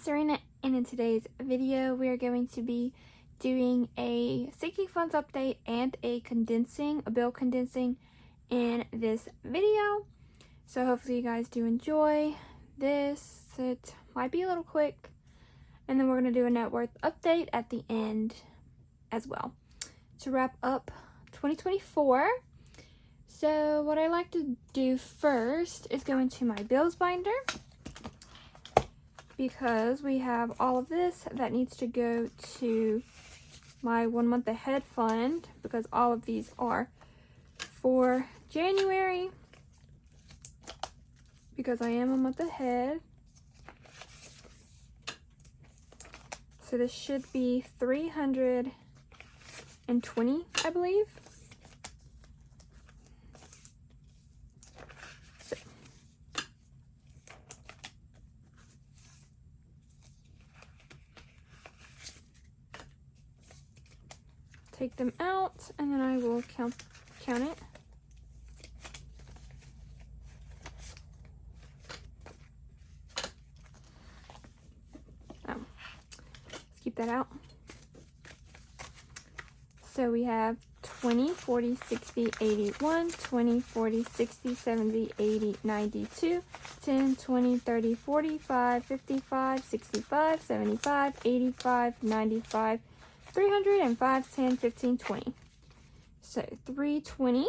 Sarina, and in today's video we are going to be doing a sinking funds update and a bill condensing in this video. So hopefully you guys do enjoy this. It might be a little quick, and then we're going to do a net worth update at the end as well to wrap up 2024. So what I like to do first is go into my bills binder, because we have all of this that needs to go to my 1 month ahead fund, because all of these are for January, because I am a month ahead. So this should be 320, I believe. Take them out, and then I will count it. Let's keep that out. So we have 20, 40, 60, 81, 20, 40, 60, 70, 80, 92, 10, 20, 30, 45, 55, 65, 75, 85, 95, 305, 10, 15, 20. So 320.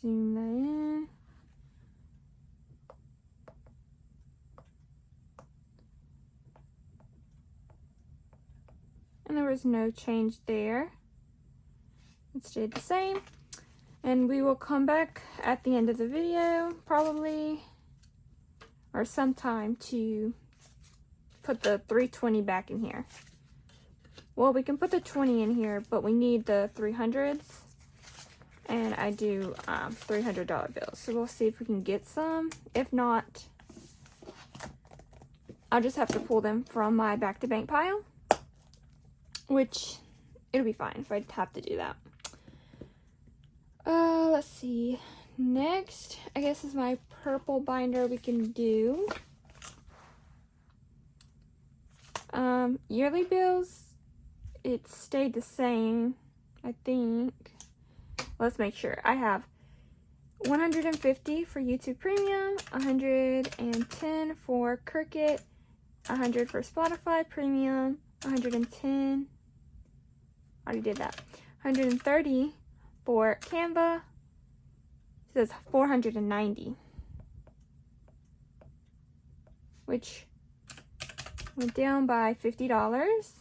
Zoom that in. And there was no change there. It stayed the same. And we will come back at the end of the video, probably, or sometime, to put the 320 back in here. Well, we can put the 20 in here, but we need the 300s, and I do $300 bills. So we'll see if we can get some. If not, I'll just have to pull them from my back to bank pile, which it'll be fine if I have to do that. Let's see. Next, I guess, is my purple binder we can do. Yearly bills, it stayed the same, I think. Let's make sure. I have 150 for YouTube Premium, 110 for Cricket, 100 for Spotify Premium, 110, already did that, 130 for Canva. It says 490, which went down by $50,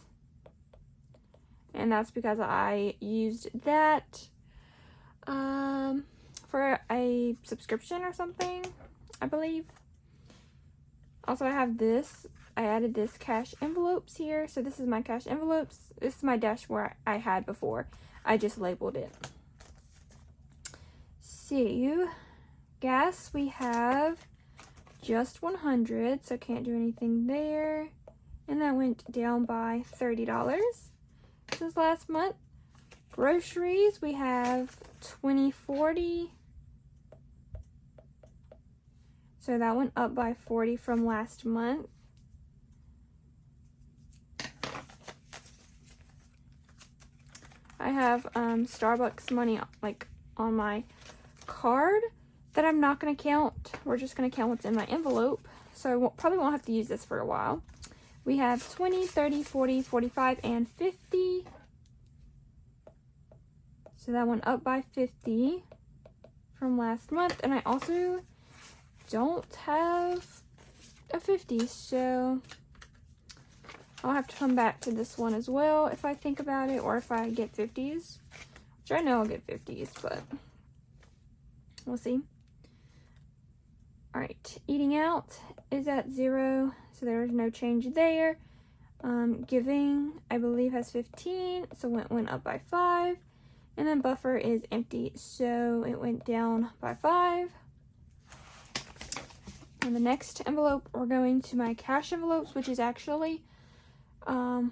and that's because I used that for a subscription or something, I believe. Also, I have this. I added this cash envelopes here, so this is my cash envelopes. This is my dashboard I had before. I just labeled it. So, gas, we have just 100, so can't do anything there. And that went down by $30 since last month. Groceries, we have 2040. So that went up by 40 from last month. I have Starbucks money on my card that I'm not going to count. We're just going to count what's in my envelope. So I probably won't have to use this for a while. We have 20, 30, 40, 45, and 50. So that went up by 50 from last month. And I also don't have a 50, so I'll have to come back to this one as well if I think about it, or if I get 50s, which I know I'll get 50s, but we'll see. All right, eating out is at 0, so there's no change there. Giving, I believe, has 15, so it went up by 5. And then buffer is empty, so it went down by 5. And the next envelope, we're going to my cash envelopes, which is actually all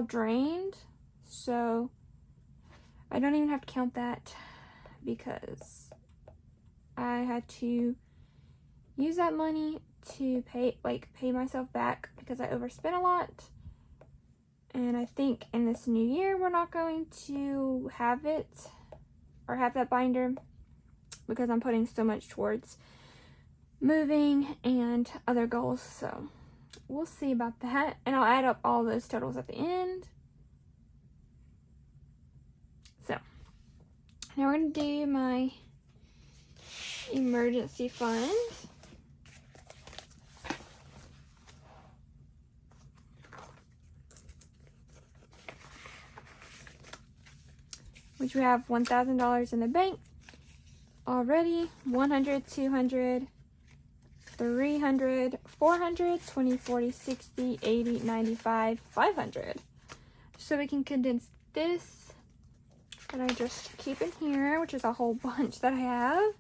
drained, so I don't even have to count that, because I had to use that money to pay myself back because I overspent a lot. And I think in this new year, we're not going to have it or have that binder because I'm putting so much towards moving and other goals. So we'll see about that. And I'll add up all those totals at the end. So now we're going to do my emergency fund. Which we have $1,000 in the bank already. 100, 200, 300, 400, 20, 40, 60, 80, 95, 500. So we can condense this that I just keep in here, which is a whole bunch that I have.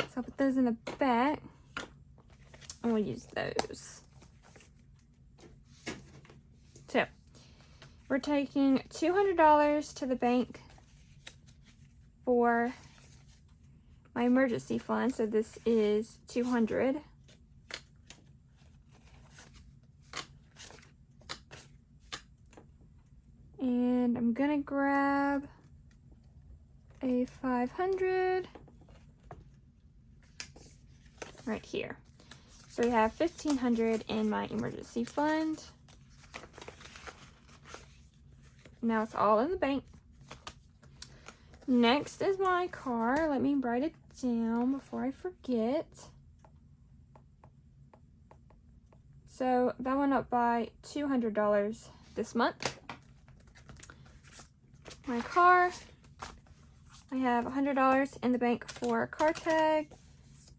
So I'll put those in the back and we'll use those. So we're taking $200 to the bank for my emergency fund. So this is 200. And I'm gonna grab a 500 right here. So we have 1,500 in my emergency fund. Now it's all in the bank. Next is my car. Let me write it down before I forget. So that went up by $200 this month. My car, I have $100 in the bank for a car tag,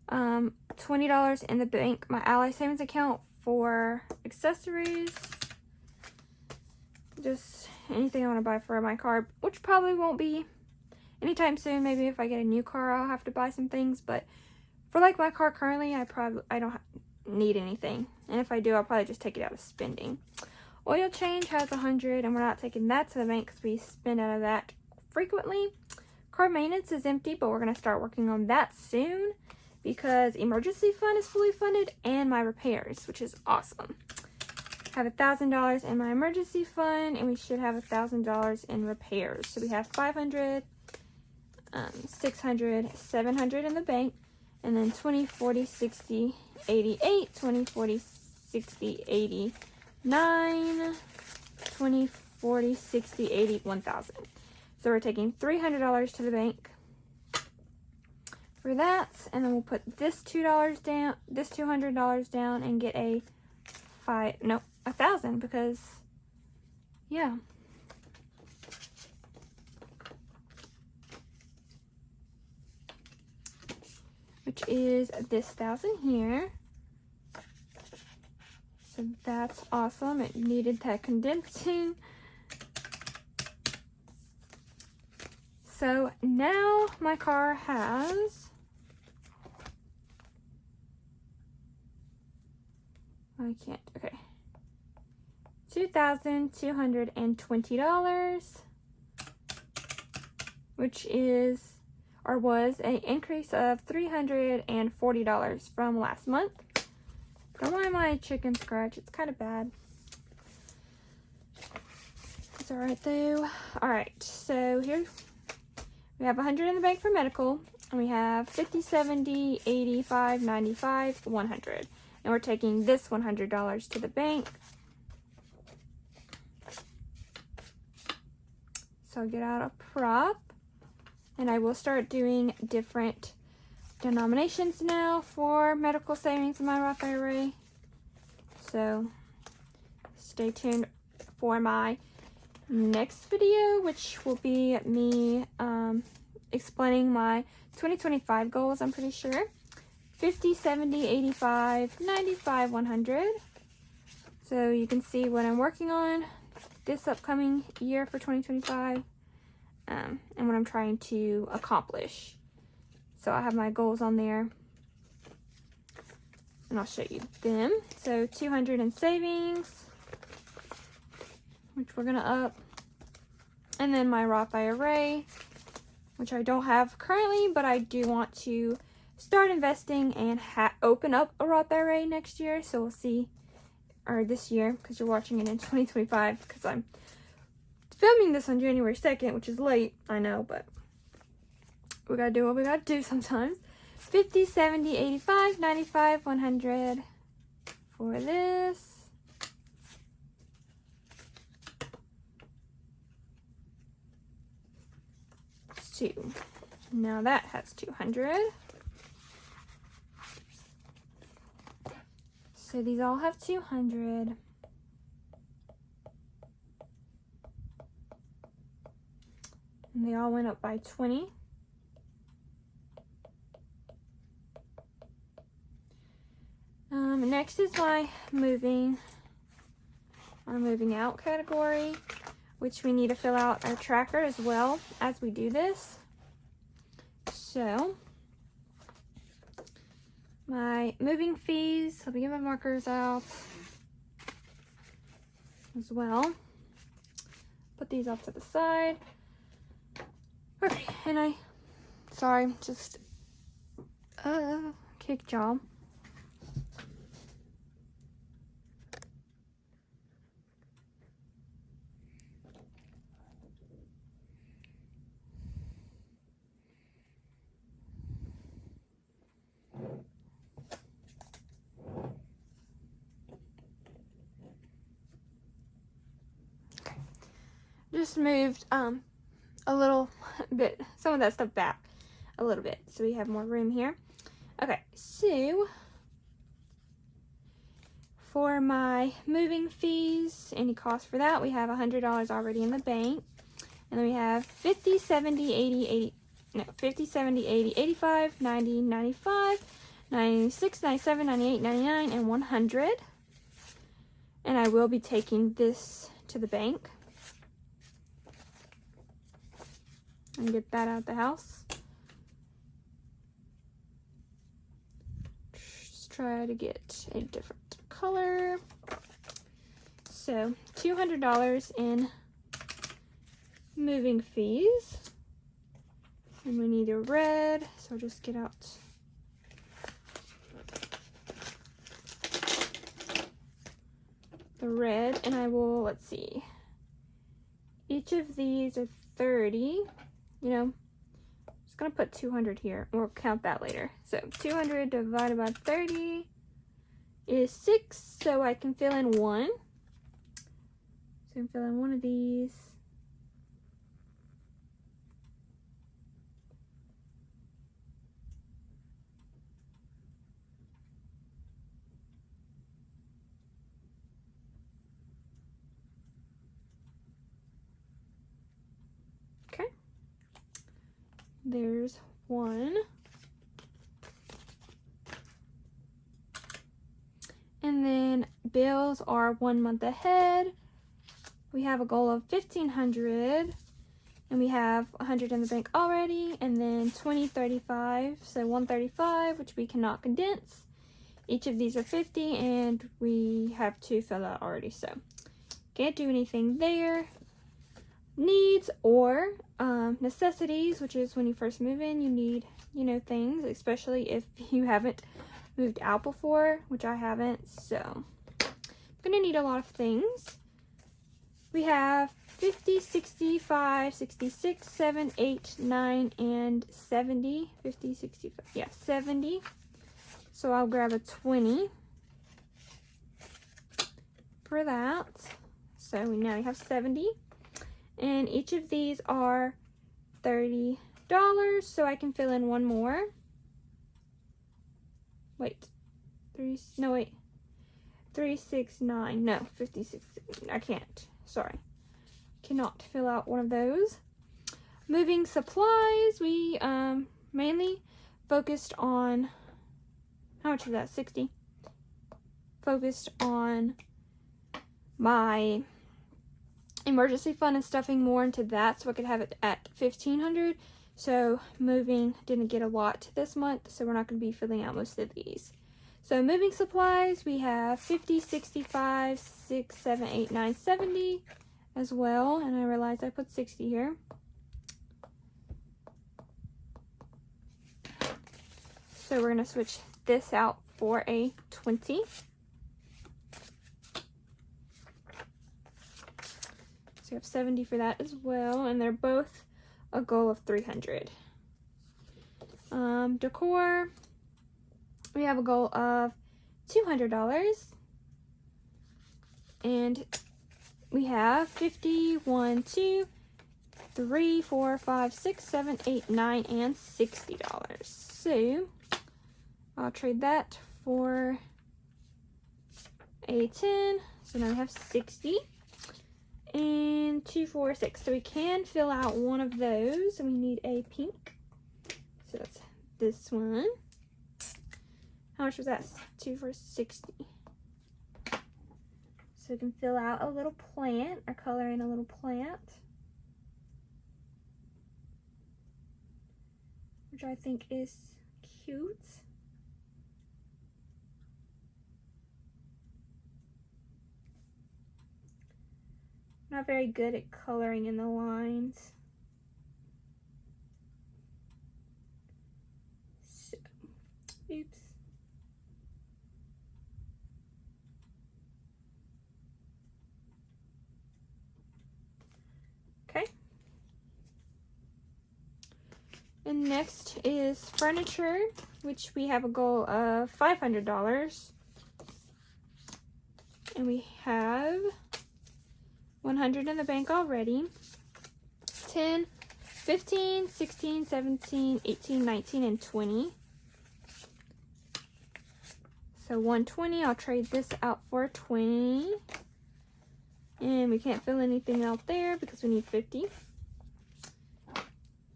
$20 in the bank, my Ally savings account for accessories, just anything I want to buy for my car, which probably won't be anytime soon. Maybe if I get a new car, I'll have to buy some things, but for like my car currently, I don't need anything, and if I do, I'll probably just take it out of spending. Oil change has 100, and we're not taking that to the bank because we spend out of that frequently. Car maintenance is empty, but we're going to start working on that soon because emergency fund is fully funded and my repairs, which is awesome. I have $1,000 in my emergency fund, and we should have $1,000 in repairs. So we have 500, 600, 700 in the bank, and then 20, 40, 60, 88, 20, 40, 60, 80, 9, 20, 40, 60, 80, 1,000. So we're taking $300 to the bank for that, and then we'll put this $2 down, this $200 down, and get a 1,000 because, yeah. Which is this 1,000 here. So that's awesome. It needed that condensing. So now my car has okay. $2,220, which is or was an increase of $340 from last month. Don't mind my chicken scratch, it's kind of bad. It's alright though. Alright, so here we have 100 in the bank for medical, and we have 50, 70, 85, 95, 100. And we're taking this $100 to the bank. So I'll get out a prop, and I will start doing different denominations now for medical savings in my Roth IRA. So stay tuned for my next video, which will be me explaining my 2025 goals, I'm pretty sure. 50, 70, 85, 95, 100. So you can see what I'm working on this upcoming year for 2025 and what I'm trying to accomplish. So I have my goals on there, and I'll show you them. So 200 in savings, which we're gonna up, and then my Roth IRA, which I don't have currently, but I do want to start investing and open up a Roth IRA next year. So we'll see, or this year, because you're watching it in 2025, because I'm filming this on January 2nd, which is late, I know, but we gotta do what we gotta do sometimes. 50, 70, 85, 95, 100 for this. Two. Now that has 200. So these all have 200. And they all went up by 20. Next is my moving out category, which we need to fill out our tracker as well as we do this. So my moving fees, I'll be getting my markers out as well. Put these off to the side. Okay, and sorry, just kick job. Just moved a little bit, some of that stuff back a little bit, so we have more room here. Okay, so for my moving fees, any cost for that, we have $100 already in the bank, and then we have 50, 70, 80, 80, no, 50, 70, 80, 85, 90, 95, 96, 97, 98, 99, and 100. And I will be taking this to the bank and get that out of the house. Just try to get a different color. So $200 in moving fees. And we need a red, so just get out the red, and I will, let's see, each of these are 30. You know, I'm just gonna put 200 here. We'll count that later. So 200 divided by 30 is 6, so I can fill in one. So I can fill in one of these. Okay. There's one. And then bills are 1 month ahead. We have a goal of $1,500, and we have 100 in the bank already, and then 20, 35, so 135, which we cannot condense. Each of these are 50, and we have 2 filled out already, so can't do anything there. Needs or necessities, which is when you first move in, you need, you know, things, especially if you haven't moved out before, which I haven't, so I'm gonna need a lot of things. We have 50, 65, 66, 7, 8, 9, and 70. 50, 65, yeah, 70. So I'll grab a 20 for that. So we now have 70. And each of these are $30, so I can fill in one more. Wait, 369, no, 56, I can't, sorry. Cannot fill out one of those. Moving supplies, we mainly focused on, how much was that, 60? Focused on my emergency fund and stuffing more into that so I could have it at $1,500. So moving didn't get a lot this month, so we're not going to be filling out most of these. So moving supplies, we have 50, 65, 6, 7, 8, 9, 70 as well. And I realized I put 60 here. So we're gonna switch this out for a 20. So we have 70 for that as well, and they're both a goal of 300. Decor, we have a goal of $200, and we have 50, 1, 2, 3, 4, 5, 6, 7, 8, 9, and $60. So I'll trade that for a 10. So now we have 60 and 2, 4, 6. So we can fill out one of those, and we need a pink. So that's this one. How much was that? 2 for 60. So we can fill out a little plant, or color in a little plant, which I think is cute. Not very good at coloring in the lines. So, oops. Okay. And next is furniture, which we have a goal of $500. And we have 100 in the bank already. 10, 15, 16, 17, 18, 19, and 20. So 120, I'll trade this out for 20. And we can't fill anything out there because we need 50.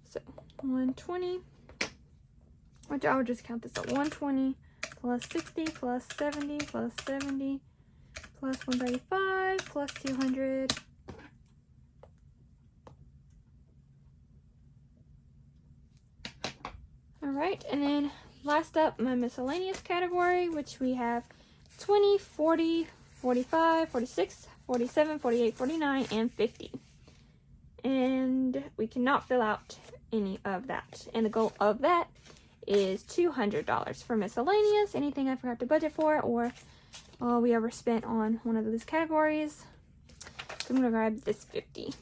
So 120, which I would just count this up. 120 plus 60 plus 70 plus 70 plus 135 plus 200. All right, and then last up, my miscellaneous category, which we have 20, 40, 45, 46, 47, 48, 49, and 50. And we cannot fill out any of that. And the goal of that is $200 for miscellaneous, anything I forgot to budget for, or all we ever spent on one of those categories. So I'm gonna grab this 50.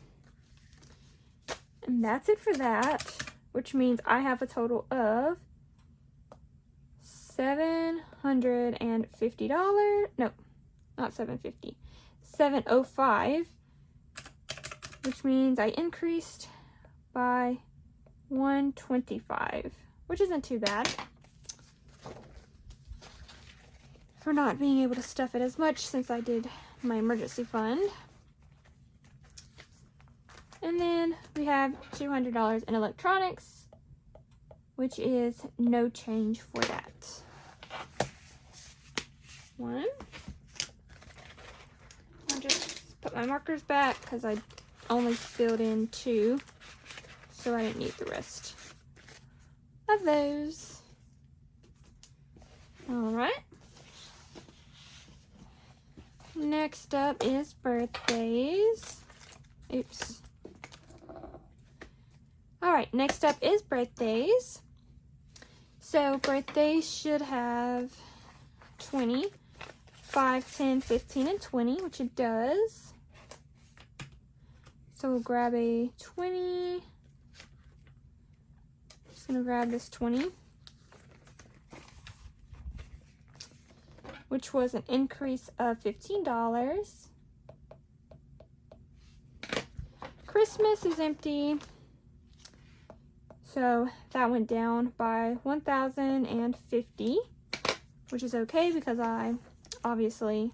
And that's it for that, which means I have a total of $750. No, not $750. $705, which means I increased by $125, which isn't too bad for not being able to stuff it as much since I did my emergency fund. And then we have $200 in electronics, which is no change for that. One. I'll just put my markers back because I only filled in 2, so I didn't need the rest of those. All right. Next up is birthdays. Oops. All right, next up is birthdays. So birthdays should have 20, 5, 10, 15, and 20, which it does. So we'll grab a 20. Just gonna grab this 20, which was an increase of $15. Christmas is empty, so that went down by $1,050, which is okay because I obviously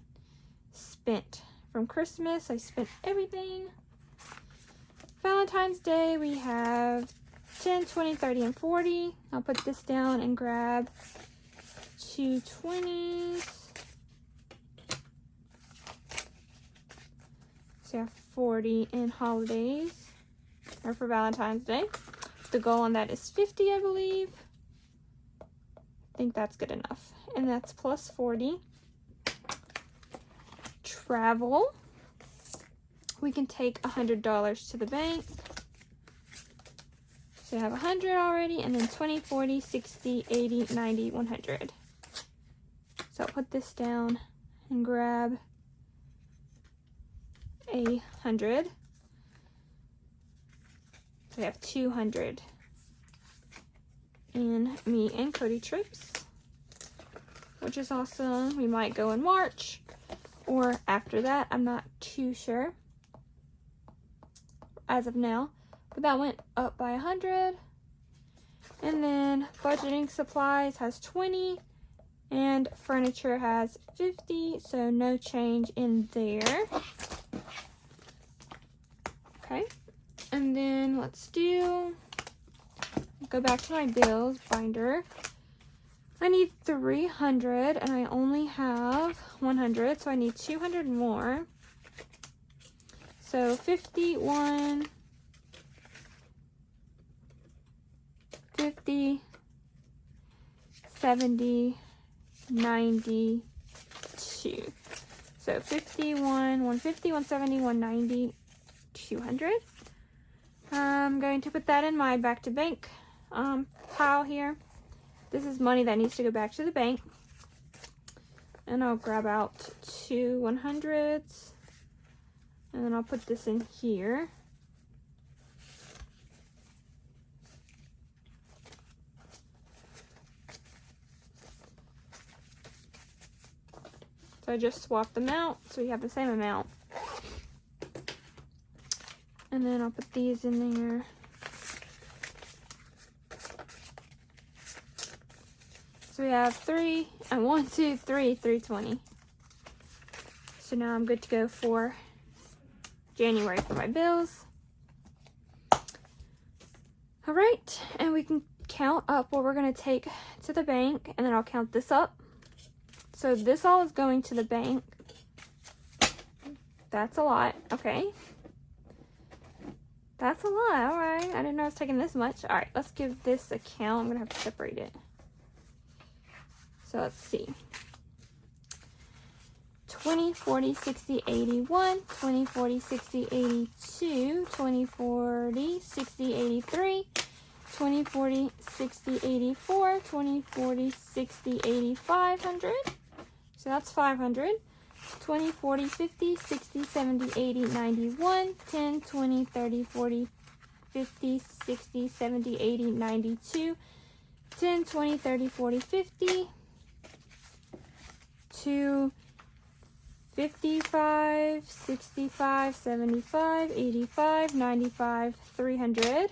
spent from Christmas. I spent everything. Valentine's Day, we have 10, 20, 30, and 40. I'll put this down and grab 2 20s. So you have 40 in holidays, or for Valentine's Day. The goal on that is 50, I believe. I think that's good enough. And that's plus 40. Travel. We can take $100 to the bank. So I have 100 already, and then 20, 40, 60, 80, 90, 100. So I'll put this down and grab 100. So we have 200 in me and Cody trips, which is awesome. We might go in March or after that. I'm not too sure as of now, but that went up by 100. And then budgeting supplies has 20 and furniture has 50, so no change in there. Okay, and then let's go back to my bills binder. I need 300 and I only have 100, so I need 200 more. So 51, 50, 70, 92. So 51, 150, 170, 190, 200. I'm going to put that in my back to bank pile here. This is money that needs to go back to the bank. And I'll grab out 2 100s. And then I'll put this in here. So I just swapped them out so we have the same amount. And then I'll put these in there. So we have 320. So now I'm good to go for January for my bills. All right, and we can count up what we're gonna take to the bank, and then I'll count this up. So this all is going to the bank. That's a lot, okay. That's a lot, all right. I didn't know I was taking this much. All right, let's give this a count. I'm gonna have to separate it. So let's see. 20, 40, 60, 81, 20, 40, 60, 82, 20, 40, 60, 83, 20, 40, 60, 84, 20, 40, 60, 8500. So that's 500. 20, 40, 50, 60, 70, 80, 91, 10, 20, 30, 40, 50, 60, 70, 80, 92, 10, 20, 30, 40, 50, to 55, 65, 75, 85, 95, 300,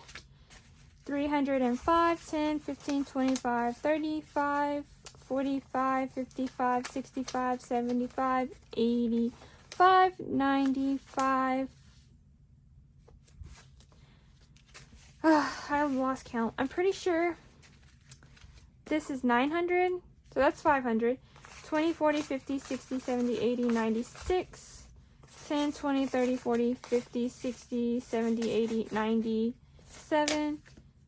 305, 10, 15, 25, 35, 45, 55, 65, 75, 85, 95. I lost count. I'm pretty sure this is 900, so that's 500. 20, 40, 50, 60, 70, 80, 96, 10, 20, 30, 40, 50, 60, 70, 80, 97,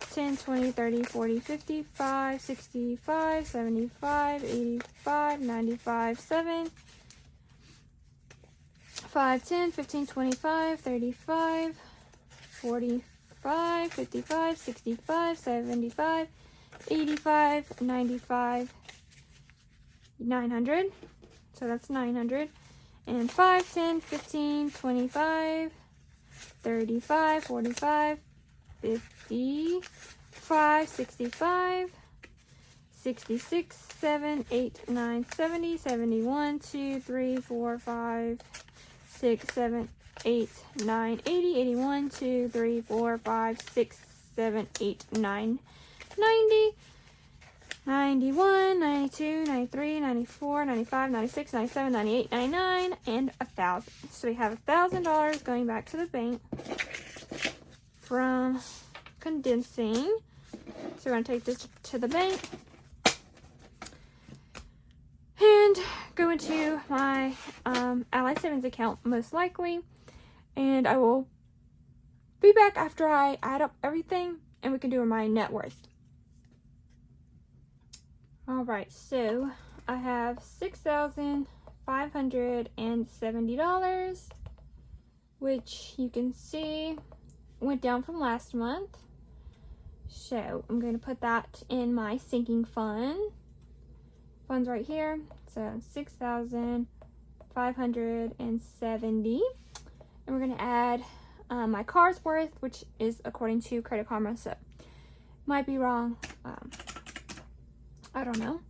10, 20, 30, 40, 55, 65, 75, 85, 95, 7, 5, 10, 15, 25, 35, 45, 55, 65, 75, 85, 95, 900, so that's 900, and 5, 10, 15, 25, 35, 45, 55, 65, 66, 7, 8, 9, 70, 71, 2, 3, 4, 5, 6, 7, 8, 9, 80, 81, 2, 3, 4, 5, 6, 7, 8, 9, 90, 91, 92, 93, 94, 95, 96, 97, 98, 99, and 1,000. So we have $1,000 going back to the bank from condensing. So we're going to take this to the bank and go into my Ally Savings account most likely. And I will be back after I add up everything and we can do my net worth. Alright, so I have $6,570, which you can see went down from last month. So I'm going to put that in my sinking funds right here. So 6,570. And we're going to add my car's worth, which is according to Credit Karma. So might be wrong. I don't know.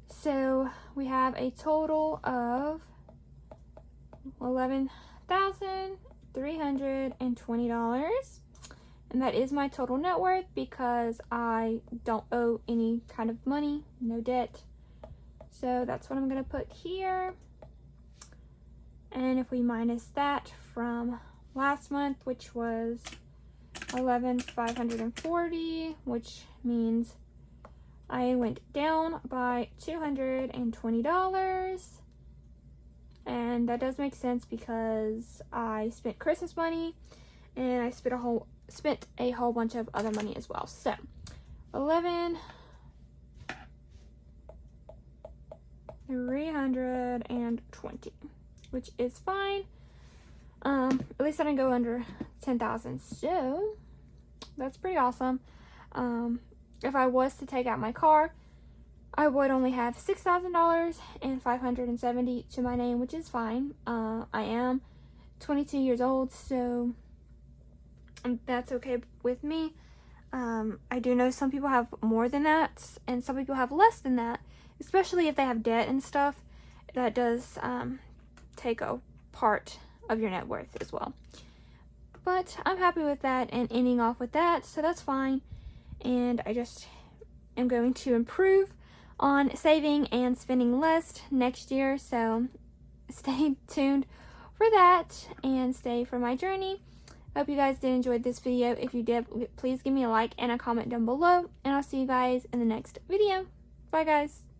So we have a total of $11,320. And that is my total net worth because I don't owe any kind of money, no debt. So that's what I'm going to put here. And if we minus that from last month, which was 11,540, which means I went down by $220. And that does make sense because I spent Christmas money and I spent a whole bunch of other money as well. So 11,320, which is fine. At least I didn't go under 10,000, so that's pretty awesome. If I was to take out my car, I would only have $6,000 and $570 to my name, which is fine. I am 22 years old, so that's okay with me. I do know some people have more than that, and some people have less than that, especially if they have debt and stuff. That does take a part of your net worth as well. But I'm happy with that and ending off with that, so that's fine. And I just am going to improve on saving and spending less next year, so stay tuned for that and stay for my journey. I hope you guys did enjoy this video. If you did, please give me a like and a comment down below, and I'll see you guys in the next video. Bye guys.